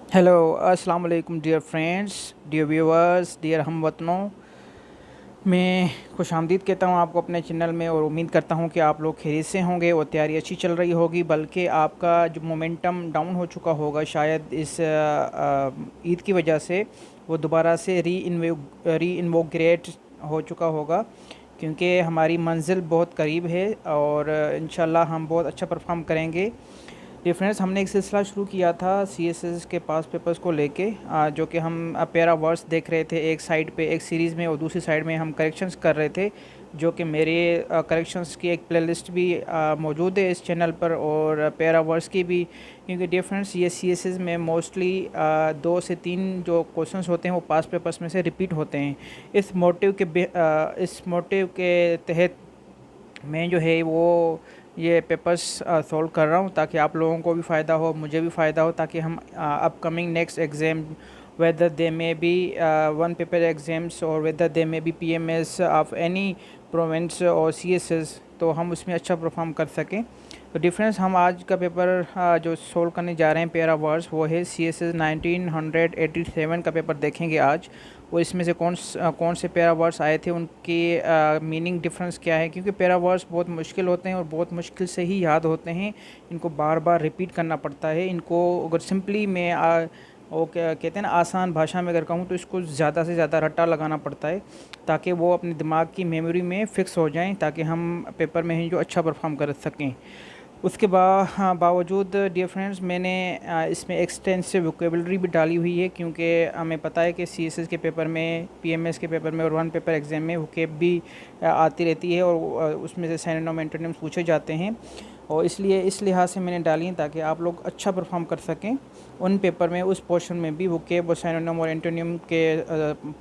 Hello अस्सलाम वालेकुम dear friends, dear viewers, dear हमवतनों। मैं खुशामदीद कहता हूँ आपको अपने चैनल में और उम्मीद करता हूँ कि आप लोग खैरियत से होंगे और तैयारी अच्छी चल रही होगी। बल्कि आपका जो मोमेंटम डाउन हो चुका होगा शायद इस ईद की वजह से, वो दोबारा से री इन्वोग्रेट हो चुका होगा, क्योंकि हमारी मंजिल बहुत करीब है और इंशाल्लाह हम बहुत अच्छा परफॉर्म करेंगे। जी फ्रेंड्स, हमने एक सिलसिला शुरू किया था सीएसएस के पास पेपर्स को लेके, जो कि हम पैरा वर्ड्स देख रहे थे एक साइड पे एक सीरीज़ में, और दूसरी साइड में हम करेक्शंस कर रहे थे। जो कि मेरे करेक्शंस की एक प्लेलिस्ट भी मौजूद है इस चैनल पर, और पैरा वर्ड्स की भी। क्योंकि डियर फ्रेंड्स, ये सीएसएस में मोस्टली 2 से 3 जो क्वेश्चंस होते हैं वो पास पेपर्स में से रिपीट होते हैं। इस मोटिव के तहत मैं जो है वो ये पेपर्स सॉल्व कर रहा हूँ, ताकि आप लोगों को भी फ़ायदा हो, मुझे भी फ़ायदा हो, ताकि हम upcoming next exam, whether they may be one paper exams or whether they may be PMS of any province और CSS, तो हम उसमें अच्छा परफॉर्म कर सकें। तो डिफरेंस, हम आज का पेपर जो सोल्व करने जा रहे हैं पैरा वर्ड्स, वो है CSS 1987 का पेपर देखेंगे आज। वो इसमें से कौन से पैरा वर्ड्स आए थे, उनकी मीनिंग डिफरेंस क्या है, क्योंकि पैरा वर्ड्स बहुत मुश्किल होते हैं और बहुत मुश्किल से ही याद होते हैं। इनको बार बार रिपीट करना पड़ता है। इनको अगर सिंपली मैं वो क्या कहते हैं ना, आसान भाषा में अगर कहूँ तो इसको ज़्यादा से ज़्यादा रट्टा लगाना पड़ता है, ताकि वो अपने दिमाग की मेमोरी में फ़िक्स हो जाएं, ताकि हम पेपर में ही जो अच्छा परफॉर्म कर सकें। उसके बावजूद डियर फ्रेंड्स, मैंने इसमें एक्सटेंसिव वोकेबलरी भी डाली हुई है, क्योंकि हमें पता है कि सीएसएस के पेपर में, पीएमएस के पेपर में और वन पेपर एग्ज़ाम में वोकेब भी आती रहती है, और उसमें से सिनोनिम एंटोनिम्स पूछे जाते हैं। और इसलिए इस लिहाज से मैंने डाली हैं, ताकि आप लोग अच्छा परफॉर्म कर सकें उन पेपर में, उस पोर्शन में भी, वोकेब और सिनोनिम और एंटोनिम के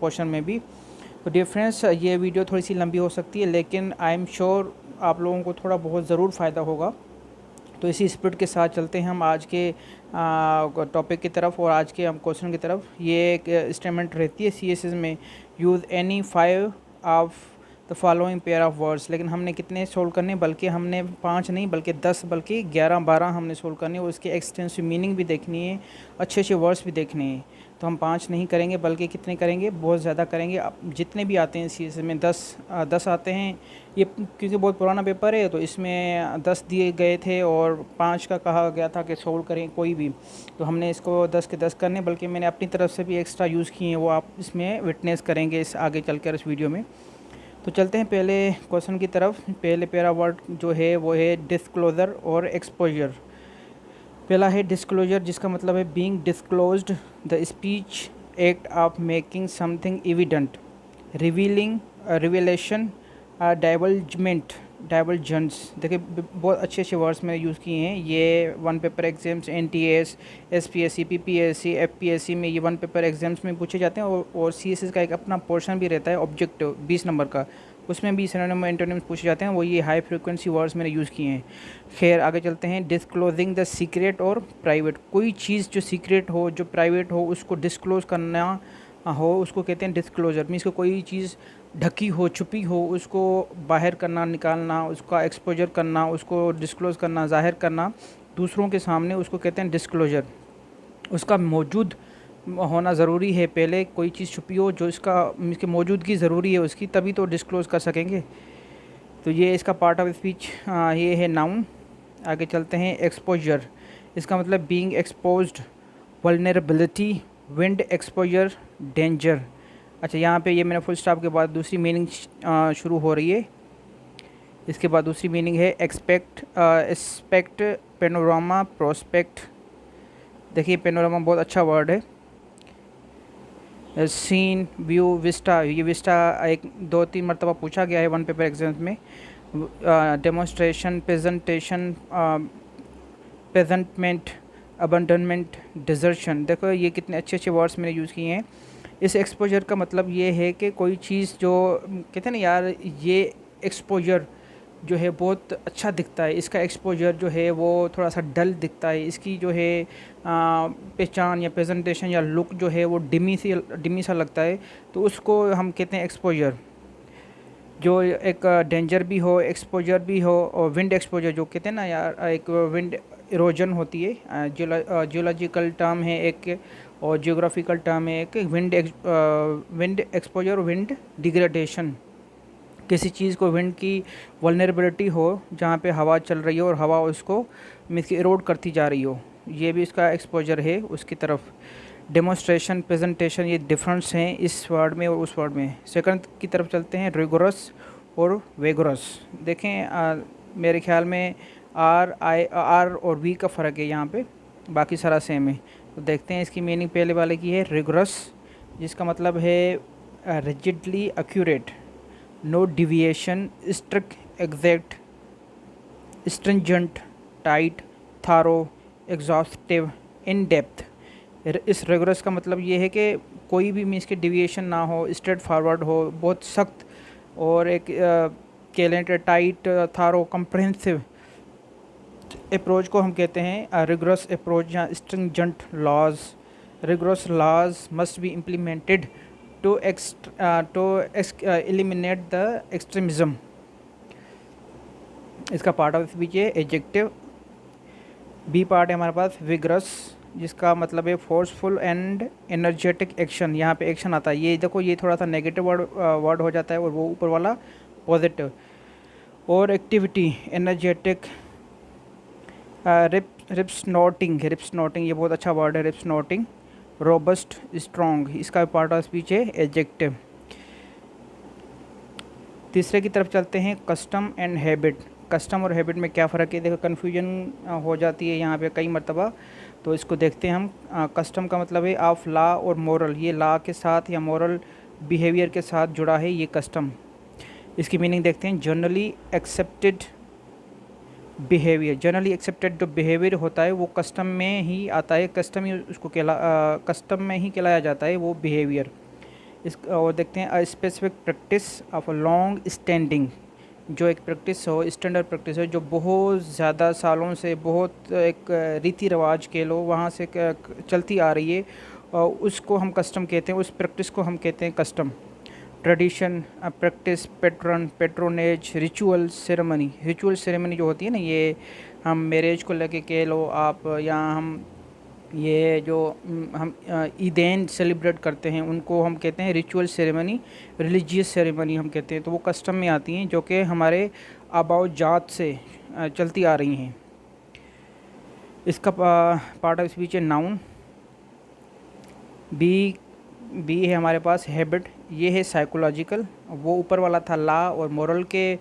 पोर्शन में भी। तो डियर फ्रेंड्स, ये वीडियो थोड़ी सी लंबी हो सकती है, लेकिन आई एम श्योर आप लोगों को थोड़ा बहुत ज़रूर फ़ायदा होगा। तो इसी स्पिरिट के साथ चलते हैं हम आज के टॉपिक की तरफ और आज के हम क्वेश्चन की तरफ। ये एक स्टेटमेंट रहती है सीएसएस में, use any 5 of the following pair of words. लेकिन हमने कितने सोल्व करने, बल्कि हमने 5 नहीं बल्कि 10 बल्कि 11-12 हमने सोल्व करने, और उसके एक्सटेंसिव मीनिंग भी देखनी है, अच्छे अच्छे वर्ड्स भी देखने हैं। तो हम 5 नहीं करेंगे, बल्कि कितने करेंगे, बहुत ज़्यादा करेंगे। जितने भी आते हैं सीएसएस में 10 आते हैं। ये क्योंकि बहुत पुराना पेपर है, तो इसमें 10 दिए गए थे और 5 का कहा गया था कि सोल्व करें कोई भी। तो हमने इसको 10 के 10 करने, बल्कि मैंने अपनी तरफ से भी एक्स्ट्रा यूज़ किए हैं, वो आप इसमें विटनेस करेंगे इस आगे चलकर इस वीडियो में। तो चलते हैं पहले क्वेश्चन की तरफ। पहले पैरा वर्ड जो है वो है डिस्क्लोज़र और एक्सपोजर। पहला है डिस्क्लोजर, जिसका मतलब है being disclosed, the speech act of making something evident, revealing, revelation, divulgement, divulgence. देखिए बहुत अच्छे अच्छे वर्ड्स मैंने यूज़ किए हैं। ये one paper exams, NTS, SPSC, PPSC, FPSC में ये वन पेपर एग्जाम्स में पूछे जाते हैं, और सीएसएस का एक अपना पोर्शन भी रहता है ऑब्जेक्टिव 20 नंबर का, उसमें भी सिनोनिम एंटोनिम्स पूछे जाते हैं। वो ये हाई फ्रिक्वेंसी वर्ड्स मैंने यूज़ किए हैं। खैर आगे चलते हैं। डिस्क्लोजिंग द सीक्रेट और प्राइवेट, कोई चीज़ जो सीक्रेट हो, जो प्राइवेट हो, उसको डिस्क्लोज़ करना हो, उसको कहते हैं डिस्क्लोजर। मीन्स को कोई चीज़ ढकी हो, छुपी हो, उसको बाहर करना, निकालना, उसका एक्सपोजर करना, उसको डिस्क्लोज़ करना, ज़ाहिर करना दूसरों के सामने, उसको कहते हैं डिस्क्लोजर। उसका मौजूद होना ज़रूरी है, पहले कोई चीज़ छुपी हो जो इसकी मौजूदगी ज़रूरी है उसकी, तभी तो डिस्क्लोज़ कर सकेंगे। तो ये इसका पार्ट ऑफ स्पीच ये है नाउन। आगे चलते हैं। एक्सपोजर, इसका मतलब being exposed, vulnerability, wind exposure, danger. अच्छा, यहाँ पे ये मेरा फुल स्टॉप के बाद दूसरी मीनिंग शुरू हो रही है। इसके बाद दूसरी मीनिंग है एक्सपेक्ट, पेनोरामा, प्रोस्पेक्ट। देखिए पेनोरामा बहुत अच्छा वर्ड है। Scene, view, vista. ये विस्टा एक 2-3 मरतबा पूछा गया है वन पेपर एग्जाम्स में। Demonstration, presentation, presentment, abandonment, desertion. देखो ये कितने अच्छे अच्छे वर्ड्स मैंने यूज़ किए हैं। इस एक्सपोजर का मतलब ये है कि कोई चीज़ जो कहते हैं ना यार, ये एक्सपोजर जो है बहुत अच्छा दिखता है, इसका एक्सपोजर जो है वो थोड़ा सा डल दिखता है, इसकी जो है पहचान या प्रेजेंटेशन या लुक जो है वो डिमी सा लगता है, तो उसको हम कहते हैं एक्सपोजर। जो एक डेंजर भी हो, एक्सपोजर भी हो, और विंड एक्सपोजर जो कहते हैं ना यार, एक विंड इरोजन होती है, जियोलॉजिकल टर्म है एक और जियोग्राफिकल टर्म है एक। विंड एक्सपोजर और विंड डिग्रेडेशन, किसी चीज़ को विंड की वल्नरेबिलिटी हो जहाँ पे हवा चल रही हो और हवा उसको मीन्स इरोड करती जा रही हो, ये भी इसका एक्सपोजर है उसकी तरफ। डेमोन्स्ट्रेशन, प्रेजेंटेशन, ये डिफरेंस हैं इस वर्ड में और उस वर्ड में। सेकंड की तरफ चलते हैं, रिगोरस और वेगोरस। देखें मेरे ख्याल में आर और वी का फ़र्क है यहाँ पे, बाकी सारा सेम है। तो देखते हैं इसकी मीनिंग। पहले वाले की है रिगोरस, जिसका मतलब है rigidly accurate, no deviation, strict, exact, stringent, tight, thorough, exhaustive, in depth. इस रिगोरस का मतलब ये है कि कोई भी मीन्स के डिविएशन ना हो, स्ट्रेट फॉरवर्ड हो, बहुत सख्त, और एक calendar, tight, thorough, comprehensive approach को हम कहते हैं रिगोरस अप्रोच या stringent laws. Rigorous laws must be implemented to eliminate the extremism. इसका पार्ट ऑफ स्पीच है एडजेक्टिव। बी पार्ट है हमारे पास विगरस, जिसका मतलब है फोर्सफुल एंड एनर्जेटिक एक्शन। यहाँ पे एक्शन आता है, ये देखो ये थोड़ा सा नेगेटिव वर्ड हो जाता है और वो ऊपर वाला पॉजिटिव। और एक्टिविटी, एनर्जेटिक, रिप्सनोटिंग, ये बहुत अच्छा वर्ड है, रिप्सनोटिंग। रोबस्ट, स्ट्रॉन्ग, इसका पार्ट ऑफ स्पीच है एडजेक्टिव। तीसरे की तरफ चलते हैं, कस्टम एंड हैबिट। कस्टम और हैबिट में क्या फ़र्क है, देखो कन्फ्यूजन हो जाती है यहाँ पे कई मरतबा, तो इसको देखते हैं हम। कस्टम का मतलब है ऑफ लॉ और मोरल, ये लॉ के साथ या मोरल बिहेवियर के साथ जुड़ा है ये कस्टम। इसकी मीनिंग देखते हैं, generally accepted behaviour. Generally accepted जो बिहेवियर होता है वो कस्टम में ही आता है, कस्टम ही उसको कस्टम में ही कहलाया जाता है वो बिहेवियर। इस और देखते हैं, specific practice of a long standing, जो एक प्रैक्टिस हो, स्टैंडर्ड प्रैक्टिस हो, जो बहुत ज़्यादा सालों से, बहुत एक रीति रिवाज के लो वहाँ से चलती आ रही है, और उसको हम कस्टम कहते हैं, उस प्रैक्टिस को हम कहते हैं custom. Tradition, practice, pattern, patronage, ritual, ceremony. Ritual ceremony जो होती है ना, ये हम मैरिज को लेके कह लो आप, या हम ये जो हम ईदैन सेलिब्रेट करते हैं उनको हम कहते हैं रिचुअल सेरेमनी, रिलीजियस सेरेमनी हम कहते हैं। तो वो कस्टम में आती हैं जो कि हमारे आबाओ जात से चलती आ रही हैं। इसका पार्ट ऑफ स्पीच है नाउन। बी है हमारे पास हैबिट, ये है साइकोलॉजिकल। वो ऊपर वाला था लॉ और मोरल के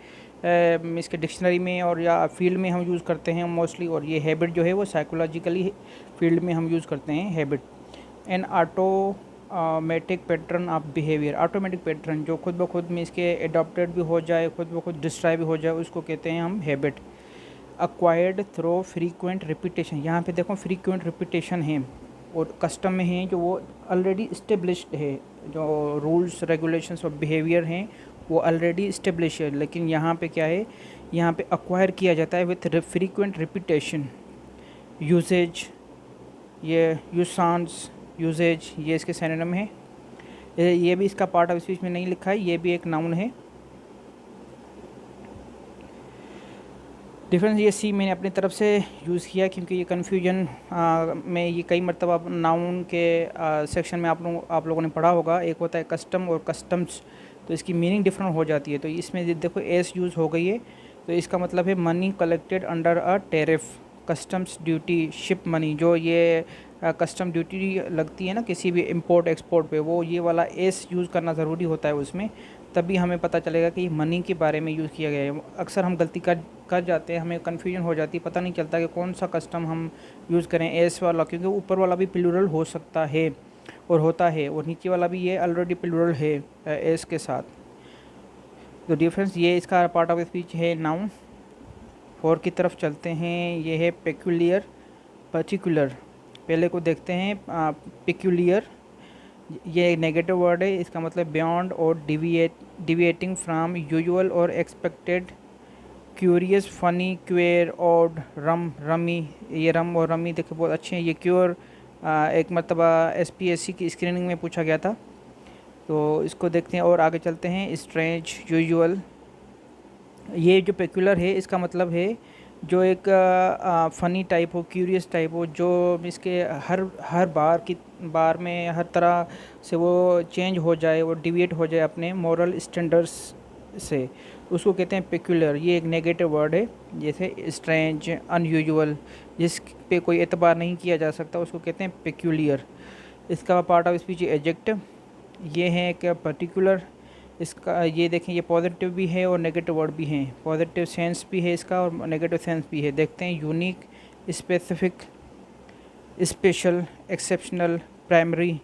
इसके डिक्शनरी में और या फील्ड में हम यूज़ करते हैं मोस्टली, और ये हैबिट जो है वो साइकोलॉजिकली फील्ड में हम यूज़ करते हैं habit. N automatic pattern of behaviour, automatic pattern जो खुद ब खुद में इसके एडॉप्टेड भी हो जाए, खुद ब खुद डिस्ट्राय भी हो जाए, उसको कहते हैं हम habit. Acquired through frequent repetition, यहाँ पे देखो फ्रीक्वेंट रिपीटेशन है और कस्टम में हैं जो वो ऑलरेडी इस्टेब्लिश्ड है, जो रूल्स रेगुलेशंस और बिहेवियर हैं वो ऑलरेडी इस्टेब्लिश है, लेकिन यहाँ पे क्या है, यहाँ पे अक्वायर किया जाता है विथ फ्रीक्वेंट रिपीटेशन। यूसेज, ये यूसांस, यूसेज, ये इसके सिनोनिम है। ये भी इसका पार्ट ऑफ स्पीच में नहीं लिखा है, ये भी एक नाउन है। डिफरेंस ये सी मैंने अपनी तरफ से यूज़ किया क्योंकि ये कन्फ्यूजन में ये कई मरतबा नाउन के सेक्शन में आप लोगों ने पढ़ा होगा। एक होता है कस्टम और कस्टम्स, तो इसकी मीनिंग डिफरेंट हो जाती है। तो इसमें देखो एस यूज़ हो गई है, तो इसका मतलब है money collected under a tariff, customs duty, ship money. जो ये कस्टम ड्यूटी लगती है ना किसी भी इंपोर्ट एक्सपोर्ट पे, वो ये वाला एस यूज़ करना ज़रूरी होता है उसमें, तभी हमें पता चलेगा कि मनी के बारे में यूज़ किया गया है। अक्सर हम गलती कर जाते हैं, हमें कन्फ्यूजन हो जाती है, पता नहीं चलता कि कौन सा कस्टम हम यूज़ करें, एस वाला, क्योंकि ऊपर वाला भी प्लूरल हो सकता है और होता है, और नीचे वाला भी ये ऑलरेडी प्लूरल है एस के साथ। तो डिफरेंस ये इसका पार्ट ऑफ स्पीच है नाउन। फोर की तरफ चलते हैं, ये है पेक्यूलियर, पर्टिकुलर। पहले को देखते हैं, पेक्यूलियर ये नेगेटिव वर्ड है, इसका मतलब बियॉन्ड और डिविएटिंग फ्राम यूजुअल और एक्सपेक्टेड, क्यूरियस, फनी, क्वेर, ऑड, रम, रमी। ये रम और रमी देखो बहुत अच्छे हैं। ये क्योर एक मरतबा SPSC की स्क्रीनिंग में पूछा गया था, तो इसको देखते हैं और आगे चलते हैं। स्ट्रेंज, यूजुअल, ये जो पेक्यूलर है इसका मतलब है जो एक फ़नी टाइप हो, क्यूरियस टाइप हो, जो इसके हर हर बार में हर तरह से वो चेंज हो जाए, वो डिविएट हो जाए अपने मॉरल स्टैंडर्ड्स से, उसको कहते हैं पेक्यूलियर। ये एक नेगेटिव वर्ड है, जैसे स्ट्रेंज, अनयूजुअल, जिस पे कोई एतबार नहीं किया जा सकता, उसको कहते हैं पेक्यूलियर। इसका पार्ट ऑफ स्पीच एडजेक्टिव। ये है एक पर्टिकुलर। इसका ये देखें, ये पॉजिटिव भी है और नेगेटिव वर्ड भी हैं, पॉजिटिव सेंस भी है इसका और नेगेटिव सेंस भी है। देखते हैं, unique, specific, special, exceptional, primary,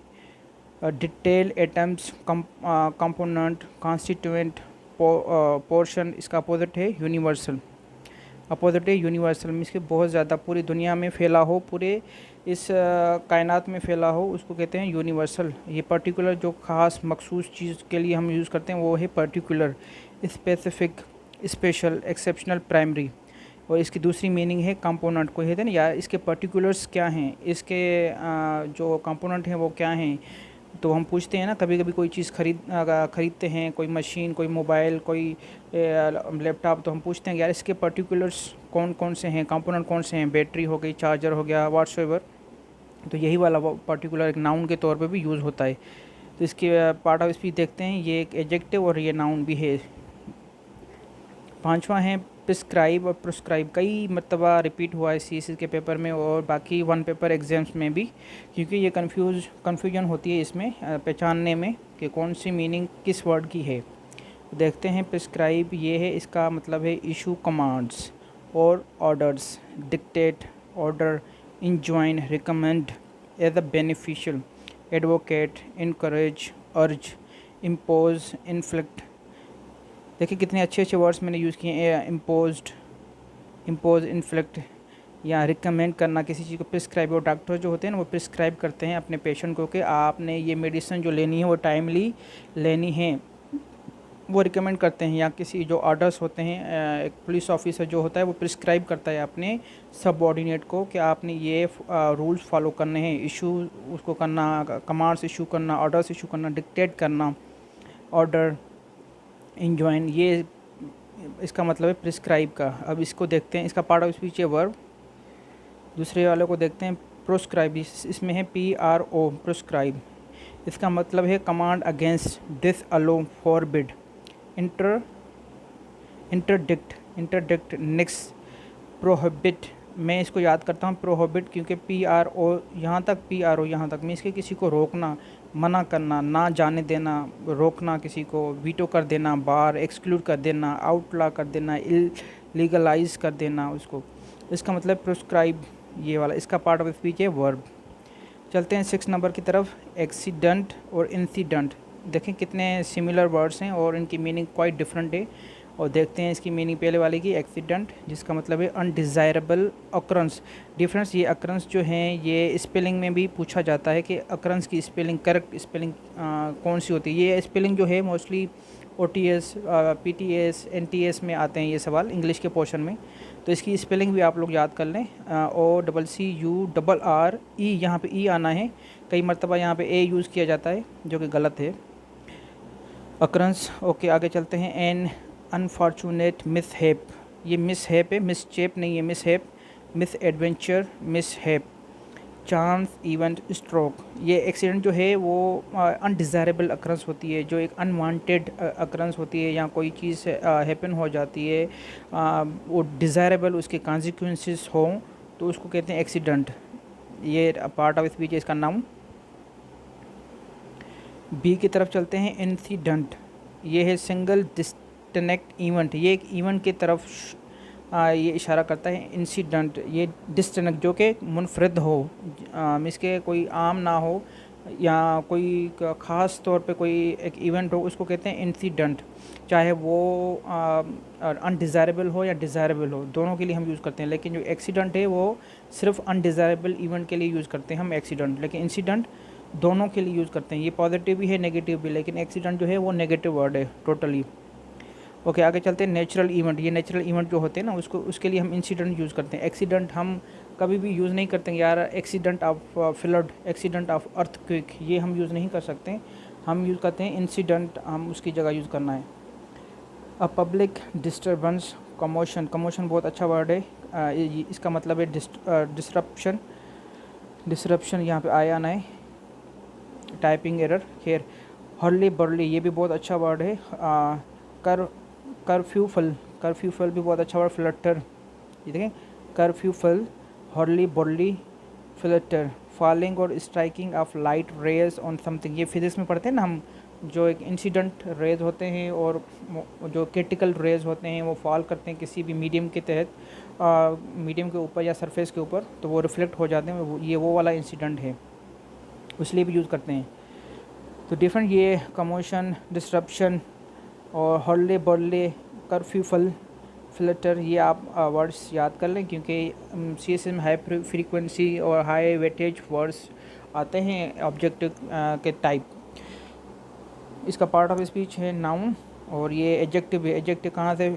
detail, atoms, component, constituent, portion. इसका अपोजिट है यूनिवर्सल। अपोजिट है यूनिवर्सल मीन्स कि बहुत ज़्यादा पूरी दुनिया में फैला हो, पूरे इस कायनात में फैला हो, उसको कहते हैं यूनिवर्सल। ये पर्टिकुलर जो ख़ास मखसूस चीज़ के लिए हम यूज़ करते हैं वो है particular. Specific, special, exceptional, primary. और इसकी दूसरी मीनिंग है कंपोनेंट। कोई कहते हैं ना यार इसके पर्टिकुलर्स क्या हैं, इसके जो कंपोनेंट हैं वो क्या हैं। तो हम पूछते हैं ना, कभी कभी कोई चीज़ खरीदते हैं, कोई मशीन, कोई मोबाइल, कोई लैपटॉप, तो हम पूछते हैं यार इसके पर्टिकुलर्स कौन कौन से हैं, कंपोनेंट कौन से हैं, बैटरी हो गई, चार्जर हो गया, व्हाट्सएवर। तो यही वाला वो पर्टिकुलर एक नाउन के तौर पे भी यूज़ होता है। तो इसके पार्ट ऑफ स्पीच देखते हैं, ये एक एडजेक्टिव और ये नाउन भी है। पांचवा है प्रिस्क्राइब और प्रोस्क्राइब। कई मरतबा रिपीट हुआ है सीएससी के पेपर में और बाकी वन पेपर एग्जाम्स में भी, क्योंकि ये कन्फ्यूजन होती है इसमें पहचानने में कि कौन सी मीनिंग किस वर्ड की है। देखते हैं, प्रिस्क्राइब ये है, इसका मतलब है इशू कमांड्स और orders, dictate, order, enjoin, recommend, as a beneficial, advocate, encourage, urge, impose, inflict. देखिए कितने अच्छे अच्छे वर्ड्स मैंने यूज़ किए हैं, इम्पोज, इन्फ्लिक्ट, या रिकमेंड करना किसी चीज़ को, प्रिस्क्राइब। और डॉक्टर जो होते हैं ना वो प्रिस्क्राइब करते हैं अपने पेशेंट को कि आपने ये मेडिसिन जो लेनी है वो टाइमली लेनी है, वो रिकमेंड करते हैं। या किसी जो ऑर्डर्स होते हैं, एक पुलिस ऑफिसर जो होता है वो प्रिस्क्राइब करता है अपने सबऑर्डिनेट को कि आपने ये रूल्स फॉलो करने हैं। इशू उसको करना, कमांड्स इशू करना, ऑर्डर्स इशू करना, डिक्टेट करना, ऑर्डर, इंजॉइन, ये इसका मतलब है प्रिस्क्राइब का। अब इसको देखते हैं, इसका पार्ट ऑफ स्पीच है वर्ब। दूसरे वाले को देखते हैं, प्रोस्क्राइब। इसमें है PRO, प्रोस्क्राइब। इसका मतलब है command against, this, allow, forbid, inter interdict, next, prohibit. मैं इसको याद करता हूँ प्रोहिबिट, क्योंकि PRO यहाँ तक, PRO यहाँ तक मीन्स कि किसी को रोकना, मना करना, ना जाने देना, रोकना किसी को, वीटो कर देना, बार, एक्सक्लूड कर देना, आउटला कर देना, लीगलाइज कर देना उसको। इसका मतलब प्रोस्क्राइब ये वाला। इसका पार्ट ऑफ स्पीच है वर्ब। चलते हैं 6 नंबर की तरफ, एक्सीडेंट और इंसिडेंट। देखें कितने सिमिलर वर्ड्स हैं और इनकी मीनिंग क्वाइट डिफरेंट है। और देखते हैं इसकी मीनिंग पहले वाले की, एक्सीडेंट, जिसका मतलब है अनडिज़ायरेबल अक्रंस। डिफरेंस, ये अक्रंस जो हैं ये स्पेलिंग में भी पूछा जाता है कि अक्रंस की स्पेलिंग, करेक्ट स्पेलिंग कौन सी होती है। ये स्पेलिंग जो है मोस्टली OTS, PTS, NTS में आते हैं ये सवाल इंग्लिश के पोर्शन में। तो इसकी स्पेलिंग भी आप लोग याद कर लें, OCCURRE, यहाँ पे ई आना है। कई मरतबा यहाँ पे ए यूज़ किया जाता है जो कि गलत है। अक्रंस। ओके, आगे चलते हैं। एन अनफॉर्चुनेट मिसहैप, ये मिसहैप है, मिसचेप नहीं है, mishap, miss adventure, mishap. Chance, event, stroke. ये एक्सीडेंट जो है वो अनडिज़ायरेबल अक्रंस होती है, जो एक अनवांटेड अक्रंस होती है, या कोई चीज़ हैपन हो जाती है, वो डिज़ायरेबल उसके कॉन्सिक्वेंसेस हों, तो उसको कहते हैं एक्सीडेंट। ये पार्ट ऑफ स्पीच है, इसका नाउन। बी की तरफ चलते हैं, इंसिडेंट। ये है सिंगल डिस्कनेक्ट इवेंट, ये एक इवेंट की तरफ ये इशारा करता है। इंसिडेंट, ये डिस्कनेक्ट जो कि मुनफरद हो, मीन्स के कोई आम ना हो, या कोई ख़ास तौर पे कोई एक इवेंट हो, उसको कहते हैं इंसिडेंट। चाहे वो अनडिज़ायरेबल हो या डिज़ायरेबल हो, दोनों के लिए हम यूज़ करते हैं। लेकिन जो एक्सीडेंट है वो सिर्फ अनडिज़ायरेबल इवेंट के लिए यूज़ करते हैं हम एक्सीडेंट, लेकिन इंसिडेंट दोनों के लिए यूज़ करते हैं। ये पॉजिटिव भी है, नेगेटिव भी, लेकिन एक्सीडेंट जो है वो नेगेटिव वर्ड है टोटली। ओके, आगे चलते हैं। नेचुरल इवेंट, ये नेचुरल इवेंट जो होते हैं ना उसके लिए हम इंसिडेंट यूज़ करते हैं। एक्सीडेंट हम कभी भी यूज़ नहीं करते हैं यार, accident of flood, accident of earthquake, ये हम यूज़ नहीं कर सकते। हम यूज़ करते हैं इंसिडेंट, हम उसकी जगह यूज़ करना है। A public disturbance, commotion, commotion बहुत अच्छा वर्ड है, इसका मतलब है डिसरप्शन। डिसरप्शन यहाँ पे आया ना है, टाइपिंग एरर। खैर, हर्ली बर्ली ये भी बहुत अच्छा वर्ड है। कर कर्फ्यूफल, कर्फ्यूफल भी बहुत अच्छा वर्ड। फ्लटर, ये देखें, कर्फ्यूफल, हर्ली बर्ली, फ्लटर, फॉलिंग और striking off light rays on something. ये फिजिक्स में पढ़ते हैं ना हम, जो एक इंसिडेंट रेज होते हैं और जो क्रिटिकल रेज होते हैं वो फॉल करते हैं किसी भी मीडियम के तहत, मीडियम के ऊपर या सरफेस के ऊपर, तो वो रिफ्लेक्ट हो जाते हैं। ये वो वाला इंसिडेंट है, इसलिए भी यूज़ करते हैं। तो डिफरेंट ये कमोशन, डिस्ट्रप्शन और हर्ले बर्ले, कर्फ्यूफल, फ्लटर, ये आप वर्ड्स याद कर लें, क्योंकि सी एस में हाई फ्रीक्वेंसी और हाई वेटेज वर्ड्स आते हैं ऑब्जेक्ट के टाइप। इसका पार्ट ऑफ स्पीच है नाउन, और ये एडजेक्टिव है। एडजेक्टिव कहाँ से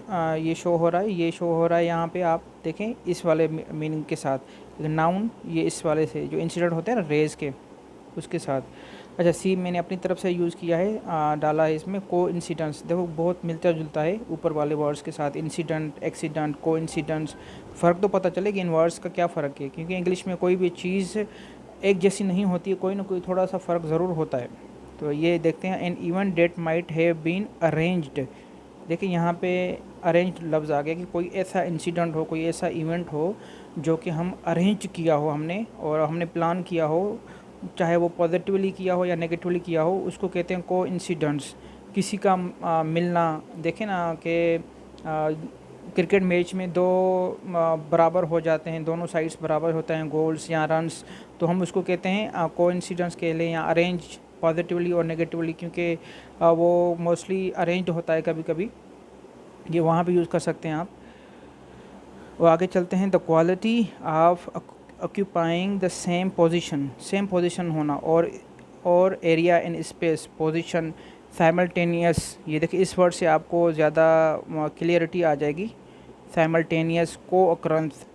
ये शो हो रहा है? ये शो हो रहा है यहाँ पे, आप देखें इस वाले मीनिंग के साथ। नाउन ये इस वाले से, जो इंसिडेंट होते हैं ना रेज के, उसके साथ। अच्छा, सी मैंने अपनी तरफ से यूज़ किया है, डाला है इसमें को इंसिडेंट्स। देखो बहुत मिलता जुलता है ऊपर वाले वर्ड्स के साथ, इंसिडेंट, एक्सीडेंट, को इंसिडेंट्स। फ़र्क तो पता चले कि इन वर्ड्स का क्या फ़र्क है, क्योंकि इंग्लिश में कोई भी चीज़ एक जैसी नहीं होती है, कोई ना कोई थोड़ा सा फ़र्क ज़रूर होता है। तो ये देखते हैं, an event date might have been arranged. देखिए यहाँ पे अरेंज्ड लफ्ज़ आ गया कि कोई ऐसा इंसिडेंट हो, कोई ऐसा इवेंट हो जो कि हम अरेंज किया हो हमने, और हमने प्लान किया हो, चाहे वो पॉजिटिवली किया हो या नेगेटिवली किया हो, उसको कहते हैं को इंसिडेंट्स। किसी का मिलना, देखें ना कि क्रिकेट मैच में दो बराबर हो जाते हैं, दोनों साइड्स बराबर होते हैं गोल्स या रन्स, तो हम उसको कहते हैं को इंसिडेंट्स कह लें, या अरेंज पॉजिटिवली और नेगेटिवली, क्योंकि वो मोस्टली अरेंज्ड होता है कभी कभी, ये वहाँ भी यूज़ कर सकते हैं आप। और आगे चलते हैं, the quality of occupying the same position, same position होना, और area in space, position, simultaneous. ये देखिए इस वर्ड से आपको ज़्यादा क्लियरिटी आ जाएगी। साइमल्टेनियस, को अक्रंस,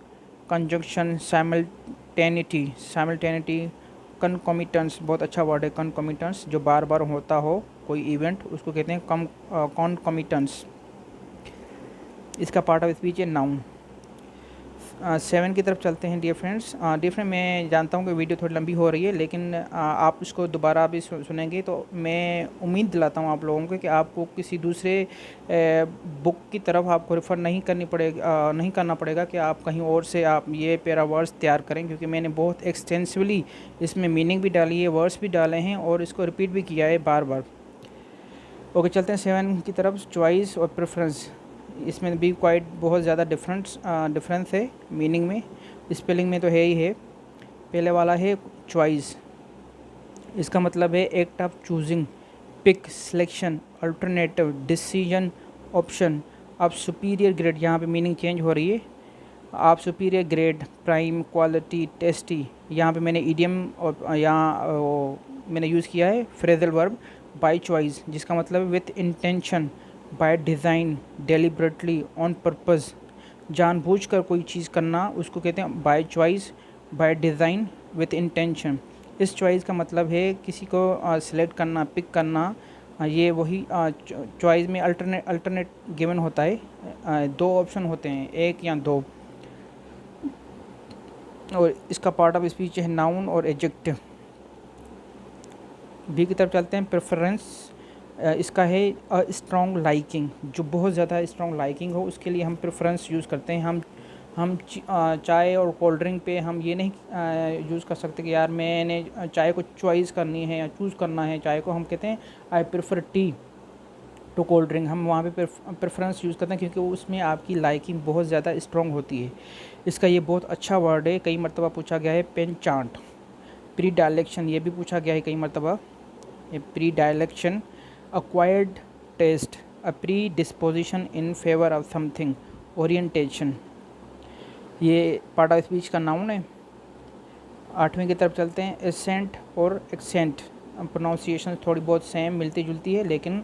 कंजंक्शन, साइमल्टेनिटी, साइमल्टेनिटी, कनकॉमिटेंस, बहुत अच्छा वर्ड है कनकॉमिटेंस, जो बार बार होता हो कोई इवेंट, उसको कहते हैं कॉन्कॉमिटेंस। इसका पार्ट ऑफ स्पीच है नाउन। 7 की तरफ चलते हैं डियर फ्रेंड्स। डियर फ्रेंड, मैं जानता हूँ कि वीडियो थोड़ी लंबी हो रही है, लेकिन आप इसको दोबारा भी सुनेंगे तो मैं उम्मीद दिलाता हूँ आप लोगों को कि आपको किसी दूसरे बुक की तरफ आपको रेफ़र नहीं करना पड़ेगा कि आप कहीं और से आप ये पैरा वर्ड्स तैयार करें, क्योंकि मैंने बहुत एक्सटेंसिवली इसमें मीनिंग भी डाली है, वर्ड्स भी डाले हैं, और इसको रिपीट भी किया है बार बार। ओके, चलते हैं 7 की तरफ, चॉइस और प्रेफरेंस। इसमें भी क्वाइट बहुत ज़्यादा डिफरेंस है मीनिंग में, स्पेलिंग में तो है ही है। पहले वाला है चॉइस, इसका मतलब है act of choosing, pick, selection, alternative, decision, option. अब सुपीरियर ग्रेड, यहाँ पे मीनिंग चेंज हो रही है। आप superior grade, prime, quality, tasty. यहाँ पे मैंने इडियम और यहाँ मैंने यूज़ किया है फ्रेजल वर्ब बाय चॉइस, जिसका मतलब है with intention, by design, deliberately, on purpose. जानबूझकर कोई चीज़ करना उसको कहते हैं by choice, by design, with intention. इस चॉइस का मतलब है किसी को सिलेक्ट करना, पिक करना। ये वही चॉइस में अल्टरनेट गिवन होता है, दो ऑप्शन होते हैं, एक या दो। और इसका पार्ट ऑफ स्पीच है नाउन और एडजेक्टिव। बी की तरफ चलते हैं, प्रेफरेंस। इसका है स्ट्रॉन्ग लाइकिंग, जो बहुत ज़्यादा स्ट्रॉन्ग लाइकिंग हो उसके लिए हम प्रेफरेंस यूज़ करते हैं। हम चाय और कोल्ड ड्रिंक पे हम ये नहीं यूज़ कर सकते कि यार मैंने चाय को चॉइस करनी है या चूज़ करना है चाय को, हम कहते हैं I prefer tea to cold drink. हम वहाँ पे प्रेफरेंस यूज़ करते हैं, क्योंकि उसमें आपकी लाइकिंग बहुत ज़्यादा स्ट्रॉन्ग होती है। इसका ये बहुत अच्छा वर्ड है, कई मरतबा पूछा गया है। पेनचांट, प्री डायलेक्शन, ये भी पूछा गया है कई मरतबा। Predilection, acquired taste, a predisposition in favor of something, orientation। ये पार्ट ऑफ स्पीच का नाउन है। 8वीं की तरफ चलते हैं, एसेंट और एक्सेंट। प्रोनाउंसिएशन थोड़ी बहुत सेम मिलती जुलती है, लेकिन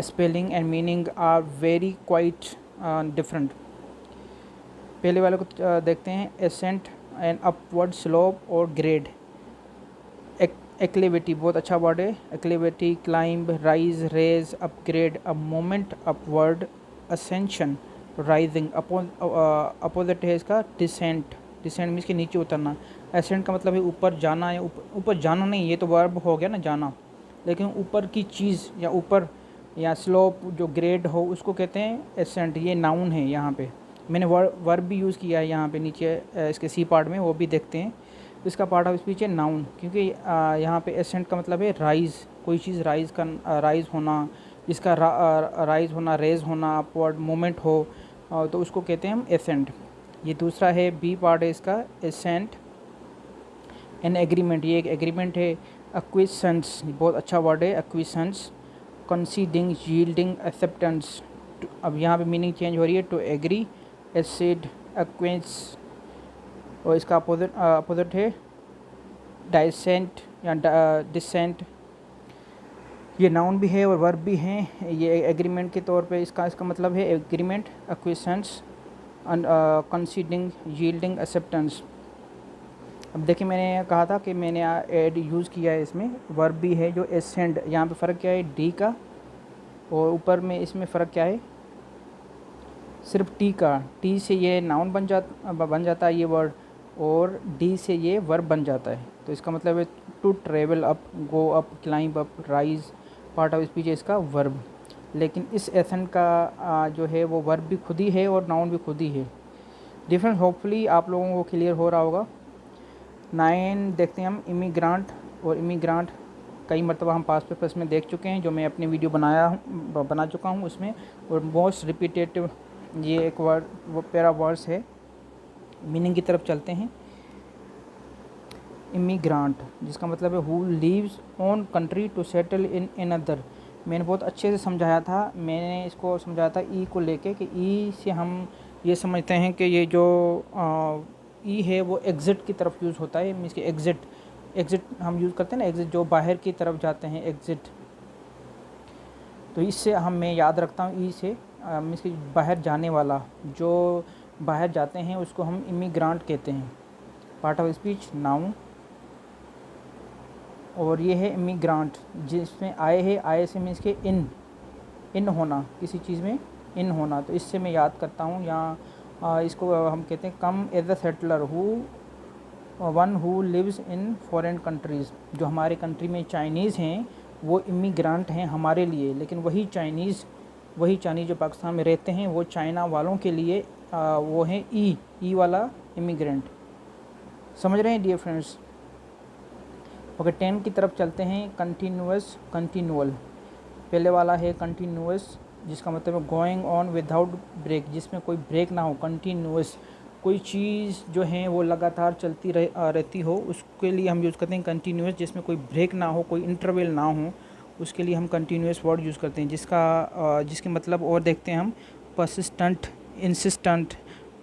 spelling and meaning are very quite different. पहले वाले को देखते हैं, एसेंट एंड अपवर्ड स्लोप और ग्रेड। एक्लेविटी, बहुत अच्छा वर्ड है। Acclivity, climb, rise, raise, upgrade, a moment upward, ascension, rising. Opposite है इसका डिसेंट। डिसेंट मीन्स के नीचे उतरना। एसेंट का मतलब है ऊपर जाना, या ऊपर जाना नहीं, ये तो वर्ब हो गया ना, जाना। लेकिन ऊपर की चीज़ या ऊपर या स्लोप जो ग्रेड हो उसको कहते हैं एसेंट। ये नाउन है यहाँ पे। मैंने वर्ब भी यूज़ किया है यहाँ पे नीचे इसके सी पार्ट में, वो भी देखते हैं। इसका पार्ट ऑफ स्पीच है नाउन, क्योंकि यहाँ पे एसेंट का मतलब है राइज़, कोई चीज़ राइज़ होना, जिसका राइज़ होना, रेज होना, अपवर्ड मूवमेंट हो, तो उसको कहते हैं हम एसेंट। ये दूसरा है, बी पार्ट है इसका, एसेंट। एन एग्रीमेंट, ये एक एग्रीमेंट है। एक्विसेंस, बहुत अच्छा वर्ड है एक्विसेंस। Conceding, yielding, acceptance. अब यहाँ पे मीनिंग चेंज हो रही है, टू एग्री, एसिड, एक्वेंस। और इसका अपोजिट है डाइसेंट या डिसेंट। ये नाउन भी है और वर्ब भी हैं। ये एग्रीमेंट के तौर पे इसका मतलब है एग्रीमेंट, एक्विसेंस, कंसीडिंग, यील्डिंग, एक्सेप्टेंस। अब देखिए, मैंने कहा था कि मैंने एड यूज़ किया है, इसमें वर्ब भी है जो एसेंड। यहाँ पे फ़र्क क्या है, डी का, और ऊपर में इसमें फ़र्क क्या है, सिर्फ टी का। टी से ये नाउन बन जाता है ये वर्ड, और डी से ये वर्ब बन जाता है। तो इसका मतलब है to travel up, go up, climb up, rise. Part of speech है इसका वर्ब। लेकिन इस एसेंट का जो है वो वर्ब भी खुद ही है और नाउन भी खुद ही है। डिफरेंस होपफुली आप लोगों को क्लियर हो रहा होगा। 9 देखते हैं हम, इमिग्रांट। और इमिग्रांट कई मरतबा हम पास्ट पेपर्स में देख चुके हैं, जो मैं अपनी वीडियो बना चुका हूँ उसमें। और मोस्ट रिपीटेटिव ये एक वर्ड, वो पैरा वर्ड्स है। मीनिंग की तरफ चलते हैं। इमिग्रांट, जिसका मतलब है who leaves on country to settle in another. मैंने बहुत अच्छे से समझाया था, मैंने इसको समझाया था ई को लेके, कि ई से हम ये समझते हैं कि ये जो ई है वो एग्ज़िट की तरफ यूज़ होता है। मीन्स कि एग्ज़िट हम यूज़ करते हैं ना, एग्ज़िट जो बाहर की तरफ जाते हैं, एग्ज़िट। तो इससे मैं याद रखता हूँ ई से, मीन्स कि बाहर जाने वाला, जो बाहर जाते हैं उसको हम इमिग्रांट कहते हैं। Part of speech noun. और ये है इमिग्रांट, जिसमें आए है, आए से मीन्स के इन होना, किसी चीज़ में इन होना। तो इससे मैं याद करता हूँ, यहाँ इसको हम कहते हैं come as a settler, one who lives in foreign countries. जो हमारे कंट्री में चाइनीज़ हैं वो इमिग्रांट हैं हमारे लिए, लेकिन वही चाइनीज़ जो पाकिस्तान में रहते हैं वो चाइना वालों के लिए वो हैं ई वाला इमिग्रेंट। समझ रहे हैं डियर फ्रेंड्स? ओके, 10 की तरफ चलते हैं। Continuous, continual. पहले वाला है कंटिन्यूअस, जिसका मतलब है गोइंग ऑन विदाउट ब्रेक, जिसमें कोई ब्रेक ना हो। कंटिन्यूअस, कोई चीज़ जो है वो लगातार चलती रहती हो, उसके लिए हम यूज़ करते हैं कंटिन्यूअस। जिसमें कोई ब्रेक ना हो, कोई इंटरवल ना हो, उसके लिए हम कंटिन्यूअस वर्ड यूज़ करते हैं। जिसके मतलब और देखते हैं हम, परसिस्टेंट, इंसिस्टेंट,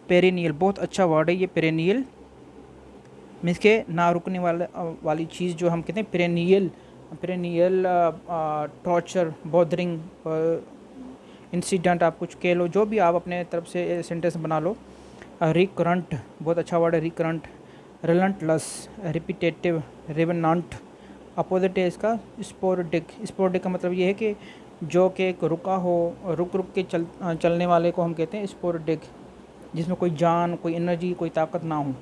पेरेनियल। बहुत अच्छा वर्ड है ये पेरेनियल, मीन्स के ना रुकने वाली चीज़ जो हम कहते हैं पेरेनियल। टॉर्चर, बॉदरिंग, इंसिडेंट, आप कुछ कह लो, जो भी आप अपने तरफ से सेंटेंस बना लो। रिकरंट, बहुत अच्छा वर्ड है recurrent. Relentless, repetitive, revenant. Opposite है इसका स्पोरेडिक। स्पोरेडिक का मतलब ये है कि जो कि एक रुका हो, रुक के चलने वाले को हम कहते हैं स्पोरेडिक, जिसमें कोई जान, कोई एनर्जी, कोई ताकत ना हो।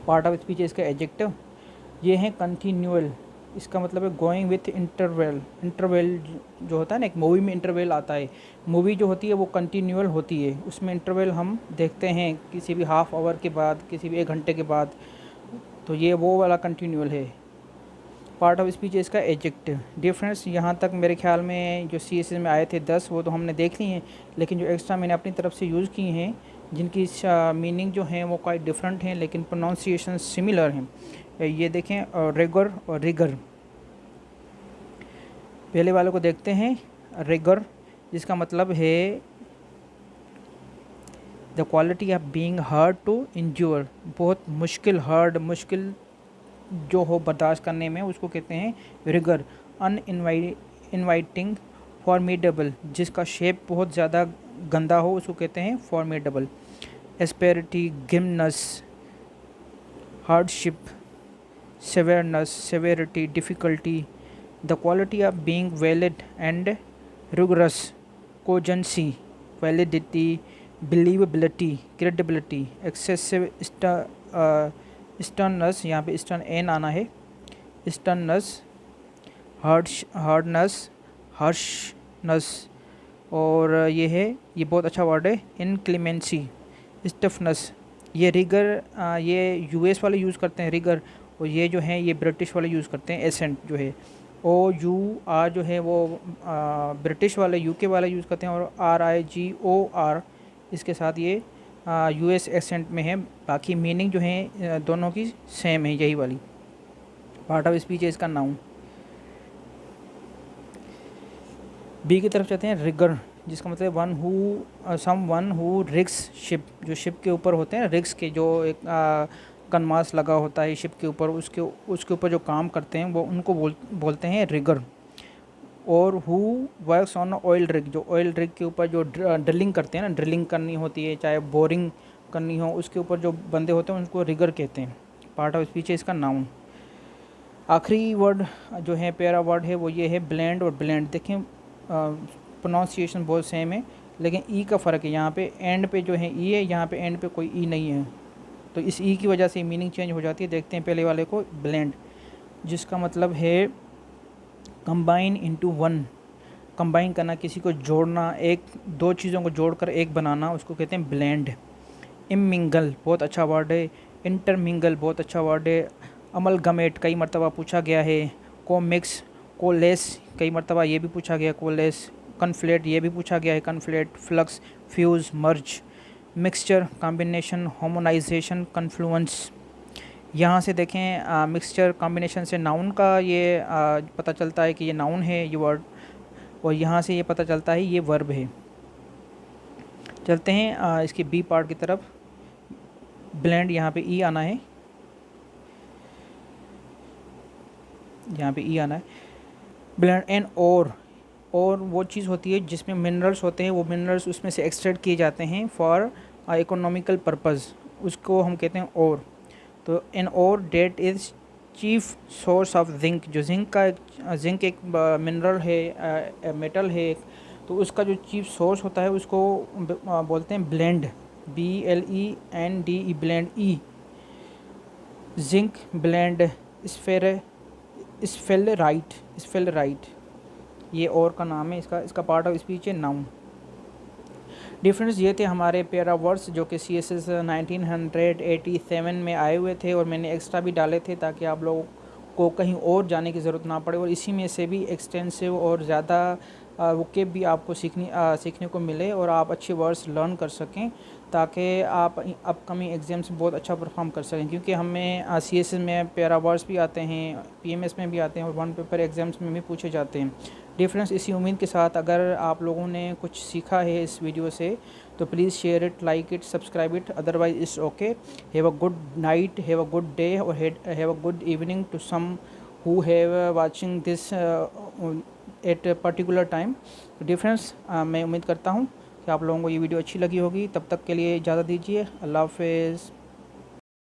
पार्ट ऑफ स्पीच है इसका एडजेक्टिव। ये है कंटिन्यूअल, इसका मतलब है गोइंग विथ इंटरवल। इंटरवल जो होता है ना, एक मूवी में इंटरवल आता है। मूवी जो होती है वो कंटिन्यूअल होती है, उसमें इंटरवल हम देखते हैं किसी भी हाफ आवर के बाद, किसी भी 1 घंटे के बाद। तो ये वो वाला कंटिन्यूअल है। पार्ट ऑफ स्पीच है इसका एडजेक्टिव। डिफरेंस यहाँ तक मेरे ख्याल में जो CSS में आए थे 10, वो तो हमने देख ली हैं, लेकिन जो एक्स्ट्रा मैंने अपनी तरफ से यूज़ किए हैं, जिनकी मीनिंग जो हैं वो क्वाइट डिफरेंट हैं, लेकिन प्रोनाउंसिएशन सिमिलर हैं। ये देखें, रिगर और रिगर। पहले वाले को देखते हैं, रिगर, जिसका मतलब है the quality of being hard to endure. बहुत मुश्किल, हार्ड, मुश्किल जो हो बर्दाश्त करने में, उसको कहते हैं रिगर। इनवाइटिंग, फॉर्मिडेबल, जिसका शेप बहुत ज़्यादा गंदा हो उसको कहते हैं formidable. Asperity, grimness, hardship, severeness, severity, difficulty. The quality of being valid and rigorous, cogency, validity, believability, credibility, excessive sternness, यहाँ पे स्टर्न एन आना है, स्टर्नस, हार्डनेस, हर्शनेस, और ये बहुत अच्छा वर्ड है, इनक्लीमेंसी, स्टिफनेस। ये रिगर ये यूएस वाले यूज़ करते हैं रिगर, और ये जो है ये ब्रिटिश वाले यूज़ करते हैं एसेंट जो है। ओ यू आर जो है वो ब्रिटिश वाले यूके वाले यूज़ करते हैं, और RIGOR इसके साथ ये यूएस एसेंट में है। बाकी मीनिंग जो है दोनों की सेम है, यही वाली। पार्ट ऑफ स्पीच है इसका नाउन। बी की तरफ चलते हैं, रिगर, जिसका मतलब one who someone who rigs ship, जो शिप के ऊपर होते हैं, रिग्स के जो एक कनमास लगा होता है शिप के ऊपर, उसके ऊपर जो काम करते हैं वो उनको बोलते हैं रिगर। और who works on oil rig, जो ऑयल रिग के ऊपर जो ड्रिलिंग करते हैं ना, ड्रिलिंग करनी होती है, चाहे बोरिंग करनी हो, उसके ऊपर जो बंदे होते हैं उनको रिगर कहते हैं। पार्ट ऑफ स्पीच है इसका नाउन। आखिरी वर्ड जो है प्यारा वर्ड है वो ये है ब्लेंड और ब्लेंड। देखें प्रोनाउंसिएशन बहुत सेम है, लेकिन ई का फ़र्क है। यहाँ पे एंड पे जो है ई है, यहाँ पे एंड पे कोई ई नहीं है, तो इस ई की वजह से मीनिंग चेंज हो जाती है। देखते हैं पहले वाले को, ब्लेंड, जिसका मतलब है कंबाइन इनटू वन, कंबाइन करना, किसी को जोड़ना, एक दो चीज़ों को जोड़कर एक बनाना, उसको कहते हैं ब्लेंड। इमिंगल बहुत अच्छा वर्ड है, इंटरमिंगल बहुत अच्छा वर्ड है, अमलगमेट कई मरतबा पूछा गया है, कोमिक्स, कोलेस कई मरतबा ये भी पूछा गया, कोलेस, कन्फ्लेट ये भी पूछा गया है, कन्फ्लेट, फ्लक्स, फ्यूज़, मर्ज, मिक्सचर, कॉम्बिनेशन, हार्मोनाइजेशन, कन्फ्लुएंस। यहाँ से देखें मिक्सचर कॉम्बिनेशन से नाउन का ये पता चलता है कि ये नाउन है ये वर्ड, और यहाँ से ये पता चलता है ये वर्ब है। चलते हैं इसके बी पार्ट की तरफ। ब्लेंड, यहाँ पे ई आना है, यहाँ पे ई आना है। ब्लेंड एंड और वो चीज़ होती है जिसमें मिनरल्स होते हैं, वो मिनरल्स उसमें से एक्सट्रैक्ट किए जाते हैं फॉर इकोनॉमिकल पर्पज़, उसको हम कहते हैं और। तो एन और that is chief source of zinc, जो जिंक एक मिनरल है, मेटल है एक, तो उसका जो चीफ सोर्स होता है उसको बोलते हैं ब्लेंड, BLEND, ब्लेंड ई। जिंक ब्लेंड, स्फेलराइट, ये और का नाम है, इसका पार्ट ऑफ स्पीच है नाउन। डिफरेंस ये थे हमारे पेरा वर्ड्स जो कि CSS 1987 में आए हुए थे, और मैंने एक्स्ट्रा भी डाले थे ताकि आप लोगों को कहीं और जाने की ज़रूरत ना पड़े, और इसी में से भी एक्सटेंसिव और ज़्यादा वोकेब भी आपको सीखने को मिले, और आप अच्छे वर्ड्स लर्न कर सकें ताकि आप अपकमिंग एग्ज़ाम्स में बहुत अच्छा परफॉर्म कर सकें। क्योंकि हमें CSS में पेरा वर्ड्स भी आते हैं, PMS में भी आते हैं, और वन पेपर एग्ज़ाम्स में भी पूछे जाते हैं। डिफरेंस इसी उम्मीद के साथ, अगर आप लोगों ने कुछ सीखा है इस वीडियो से तो please share it, like it, subscribe it, otherwise it's okay. Have a good night, have a good day, और have a good evening to some who have watching this at particular time. Difference मैं उम्मीद करता हूँ कि आप लोगों को ये वीडियो अच्छी लगी होगी। तब तक के लिए इजाज़त दीजिए, अल्लाह हाफ़िज़।